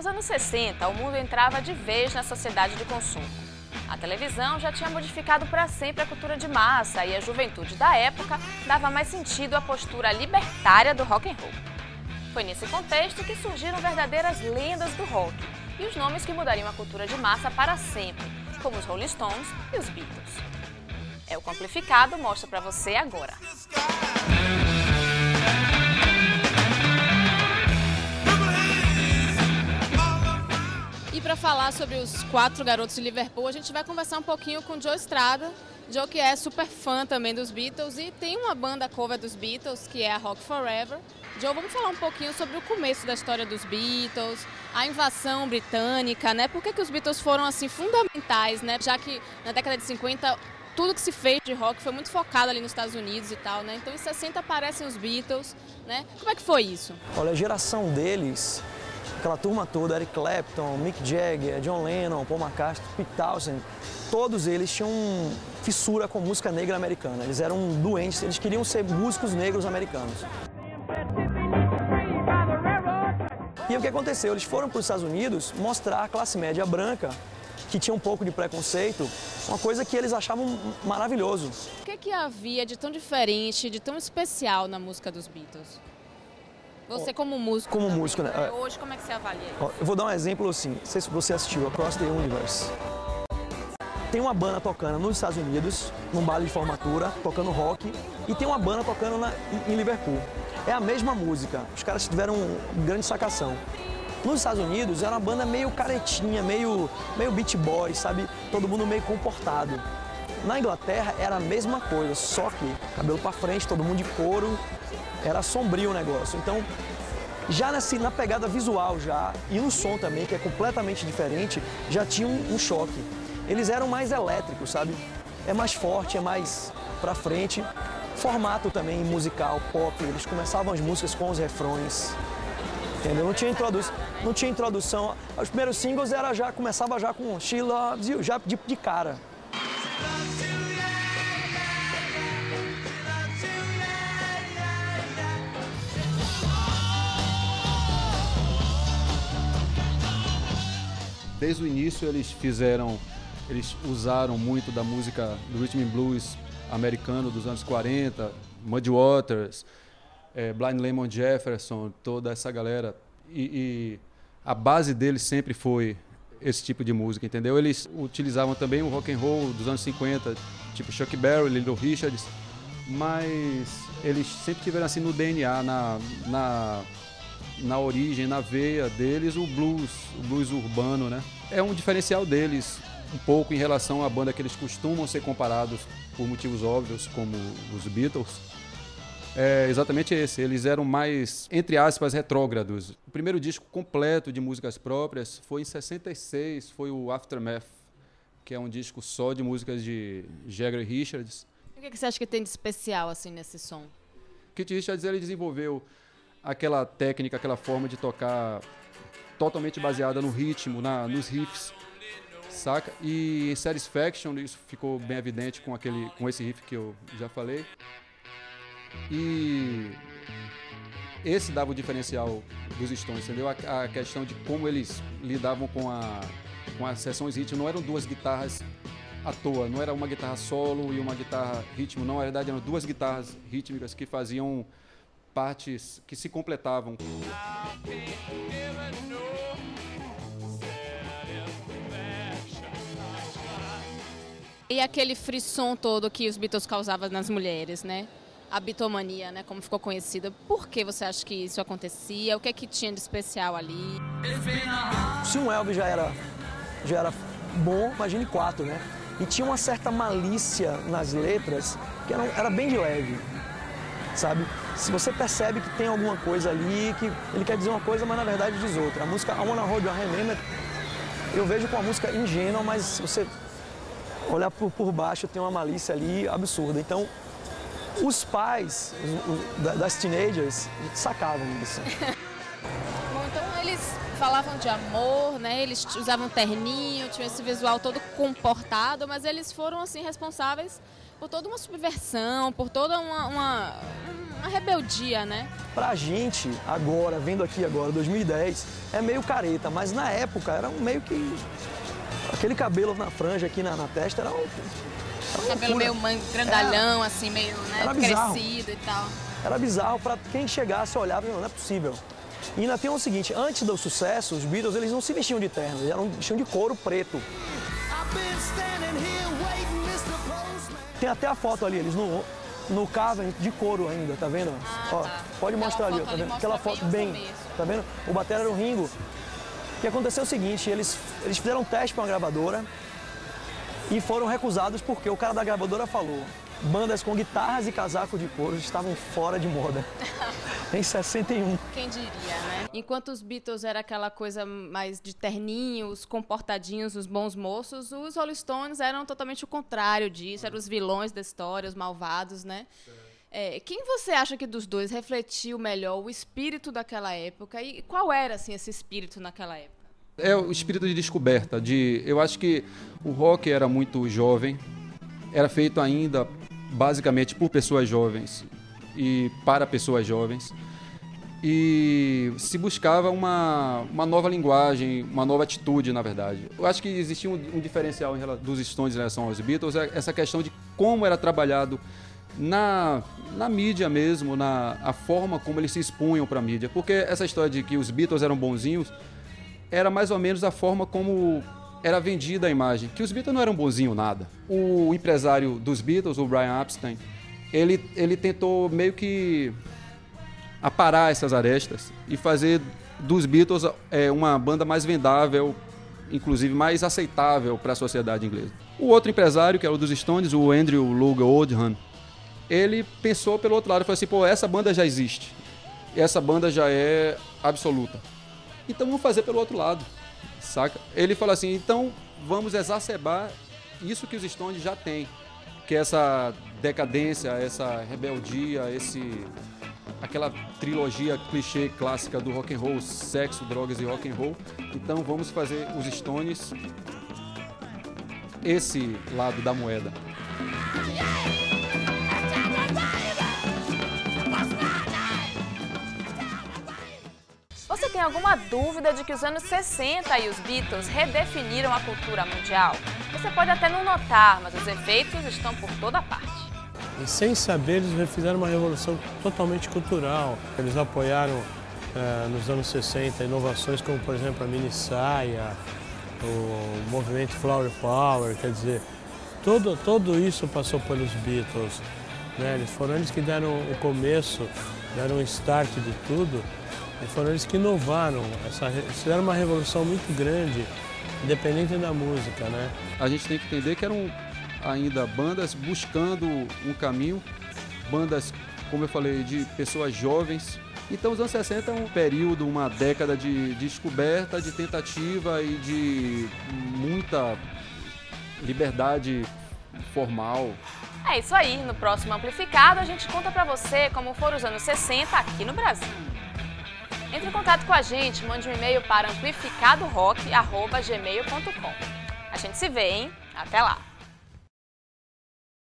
Nos anos 60, o mundo entrava de vez na sociedade de consumo. A televisão já tinha modificado para sempre a cultura de massa e a juventude da época dava mais sentido à postura libertária do rock and roll. Foi nesse contexto que surgiram verdadeiras lendas do rock e os nomes que mudariam a cultura de massa para sempre, como os Rolling Stones e os Beatles. O Amplificado mostra para você agora. E para falar sobre os 4 garotos de Liverpool, a gente vai conversar um pouquinho com o Joe Strada. Joe, que é super fã também dos Beatles e tem uma banda cover dos Beatles, que é a Rock Forever. Joe, vamos falar um pouquinho sobre o começo da história dos Beatles, a invasão britânica, né? Por que os Beatles foram assim fundamentais, né? Já que na década de 50 tudo que se fez de rock foi muito focado ali nos Estados Unidos e tal, né? Então em 60 aparecem os Beatles, né? Como é que foi isso? Olha, a geração deles, aquela turma toda, Eric Clapton, Mick Jagger, John Lennon, Paul McCartney, Pete Townshend, todos eles tinham fissura com música negra americana. Eles eram doentes, eles queriam ser músicos negros americanos. E o que aconteceu? Eles foram para os Estados Unidos mostrar à classe média branca, que tinha um pouco de preconceito, uma coisa que eles achavam maravilhoso. O que havia de tão diferente, de tão especial na música dos Beatles? Você como músico. Como também, músico, né? Hoje, como é que você avalia isso? Eu vou dar um exemplo assim, não sei se você assistiu Across the Universe. Tem uma banda tocando nos Estados Unidos, num baile de formatura, tocando rock, e tem uma banda tocando em Liverpool. É a mesma música, os caras tiveram grande sacação. Nos Estados Unidos era uma banda meio caretinha, meio beat boy, sabe? Todo mundo meio comportado. Na Inglaterra era a mesma coisa, só que cabelo pra frente, todo mundo de couro, era sombrio o negócio. Então, já na pegada visual já, e no som também, que é completamente diferente, já tinha um choque. Eles eram mais elétricos, sabe? É mais forte, é mais pra frente. Formato também musical, pop, eles começavam as músicas com os refrões. Entendeu? Não tinha introdução. Os primeiros singles começava já com She Loves You, já de cara. Desde o início eles usaram muito da música do rhythm and blues americano dos anos 40, Muddy Waters, Blind Lemon Jefferson, toda essa galera. E a base deles sempre foi esse tipo de música, entendeu? Eles utilizavam também o rock and roll dos anos 50, tipo Chuck Berry, Little Richards, mas eles sempre tiveram assim no DNA, na origem, na veia deles, o blues urbano, né? É um diferencial deles, um pouco em relação à banda que eles costumam ser comparados por motivos óbvios, como os Beatles. É exatamente esse, eles eram mais, entre aspas, retrógrados. O primeiro disco completo de músicas próprias foi em 66, foi o Aftermath, que é um disco só de músicas de Jagger e Richards. O que você acha que tem de especial assim nesse som? Keith Richards, ele desenvolveu aquela técnica, aquela forma de tocar totalmente baseada no ritmo, nos riffs, saca? E em Satisfaction isso ficou bem evidente com esse riff que eu já falei. E esse dava o diferencial dos Stones, entendeu? A questão de como eles lidavam com as sessões ritmo, não eram duas guitarras à toa, não era uma guitarra solo e uma guitarra ritmo, não, na verdade eram duas guitarras rítmicas que faziam partes que se completavam. E aquele frisson todo que os Beatles causavam nas mulheres, né? A bitomania, né? Como ficou conhecida. Por que você acha que isso acontecia? O que é que tinha de especial ali? Se um Elvis já era bom, imagine 4, né? E tinha uma certa malícia nas letras que era bem de leve, sabe? Se você percebe que tem alguma coisa ali, que ele quer dizer uma coisa, mas na verdade diz outra. A música I Wanna Hold Your Hand Remember, eu vejo como uma música ingênua, mas se você olhar por baixo tem uma malícia ali absurda. Então, os pais das teenagers sacavam isso. Bom, então eles falavam de amor, né? Eles usavam terninho, tinham esse visual todo comportado, mas eles foram assim responsáveis por toda uma subversão, por toda uma Uma rebeldia, né? Pra gente, agora, vendo aqui agora, 2010, é meio careta, mas na época era meio que... Aquele cabelo na franja aqui na testa era um cabelo meio grandalhão, assim, meio, né, crescido e tal. Era bizarro pra quem chegasse e olhava, não é possível. E ainda tem o seguinte, antes do sucesso, os Beatles, eles não se vestiam de terno, eles vestiam de couro preto. Tem até a foto ali, eles no cover de couro ainda, tá vendo? Ó, tá. Pode mostrar ali, tá vendo? Aquela foto bem, tá vendo? O batera era o Ringo. O que aconteceu é o seguinte, eles fizeram um teste para uma gravadora e foram recusados porque o cara da gravadora falou: bandas com guitarras e casacos de couro estavam fora de moda. Em 61. Quem diria, né? Enquanto os Beatles era aquela coisa mais de terninhos, comportadinhos, os bons moços, os Rolling Stones eram totalmente o contrário disso, eram os vilões da história, os malvados, né? Quem você acha que dos dois refletiu melhor o espírito daquela época e qual era assim esse espírito naquela época? É o espírito de descoberta. Eu acho que o rock era muito jovem, era feito ainda basicamente por pessoas jovens e para pessoas jovens, e se buscava uma nova linguagem, uma nova atitude, na verdade. Eu acho que existia um diferencial dos Stones em relação aos Beatles, essa questão de como era trabalhado na mídia mesmo, a forma como eles se expunham para a mídia. Porque essa história de que os Beatles eram bonzinhos era mais ou menos a forma como era vendida a imagem, que os Beatles não eram bonzinhos nada. O empresário dos Beatles, o Brian Epstein, ele tentou meio que aparar essas arestas e fazer dos Beatles uma banda mais vendável, inclusive mais aceitável para a sociedade inglesa. O outro empresário, que era o dos Stones, o Andrew Loog Oldham, ele pensou pelo outro lado, falou assim, pô, essa banda já existe, essa banda já é absoluta, então vamos fazer pelo outro lado, saca? Ele falou assim, então vamos exacerbar isso que os Stones já têm, que é essa decadência, essa rebeldia, aquela trilogia clichê clássica do rock and roll, sexo, drogas e rock and roll. Então vamos fazer os Stones esse lado da moeda. Você tem alguma dúvida de que os anos 60 e os Beatles redefiniram a cultura mundial? Você pode até não notar, mas os efeitos estão por toda parte. E sem saber, eles fizeram uma revolução totalmente cultural. Eles apoiaram nos anos 60 inovações como, por exemplo, a mini saia, o movimento Flower Power, quer dizer, tudo isso passou pelos Beatles, né? Eles foram eles que deram o começo, deram o start de tudo, e foram eles que inovaram, fizeram uma revolução muito grande, independente da música, né? A gente tem que entender que eram ainda bandas buscando um caminho, bandas, como eu falei, de pessoas jovens. Então os anos 60 é um período, uma década de descoberta, de tentativa e de muita liberdade formal. É isso aí, no próximo Amplificado a gente conta pra você como foram os anos 60 aqui no Brasil. Entre em contato com a gente, mande um e-mail para amplificadorock@gmail.com. A gente se vê, hein? Até lá!